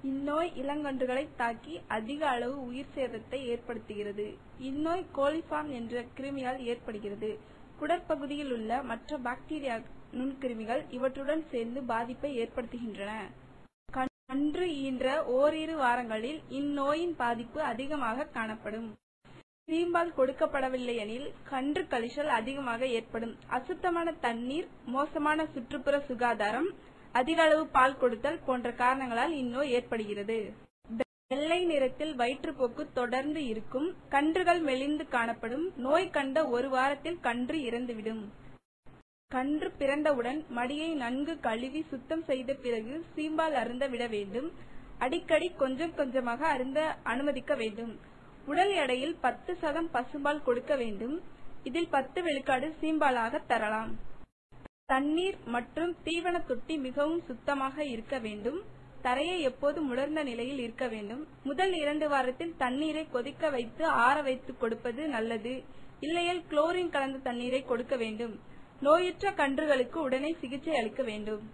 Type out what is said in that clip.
இந்நோய் இளங்கன்றுகளை தாக்கி அதிக அளவு உயிர் சேதத்தை ஏற்படுத்துகிறது. இந்நோய் கோலிஃபார்ம் என்ற கிருமியால் ஏற்படுகிறது. குடற்பகுதியில் உள்ள மற்ற பாக்டீரியா நுண்கிருமிகள் இவற்றுடன் சேர்ந்து பாதிப்பை ஏற்படுத்துகின்றன. கன்று ஈன்ற ஓரிரு வாரங்களில் இந்நோயின் பாதிப்பு அதிகமாக காணப்படும். சீம்பால் கொடுக்கப்படவில்லை எனில் கன்று கழிச்சல் அதிகமாக ஏற்படும். அசுத்தமான தண்ணீர், மோசமான சுற்றுப்புற சுகாதாரம், அதிக அளவு பால் கொடுத்தல் போன்ற காரணங்களால் இந்நோய் ஏற்படுகிறது. வெள்ளை நிறத்தில் வயிற்றுப்போக்கு தொடர்ந்து இருக்கும். கன்றுகள் மெலிந்து காணப்படும். நோய் கண்ட ஒரு வாரத்தில் கன்று இறந்துவிடும். கன்று பிறந்தவுடன் மடியை நன்கு கழுவி சுத்தம் செய்த பிறகு சீம்பால் அருந்த விட வேண்டும். அடிக்கடி கொஞ்சம் கொஞ்சமாக அருந்த அனுமதிக்க வேண்டும். உடல் எடையில் 10% பசும்பால் கொடுக்க வேண்டும். இதில் 10 விழுக்காடு சீம்பாலாக தரலாம். தண்ணீர் மற்றும் தீவன தொட்டி மிகவும் சுத்தமாக இருக்க வேண்டும். தரையை எப்போதும் உலர்ந்த நிலையில் இருக்க வேண்டும். முதல் 2 வாரத்தில் தண்ணீரை கொதிக்க வைத்து ஆற வைத்து கொடுப்பது நல்லது. இல்லையேல் குளோரின் கலந்த தண்ணீரை கொடுக்க வேண்டும். நோயுற்ற கன்றுகளுக்கு உடனே சிகிச்சை அளிக்க வேண்டும்.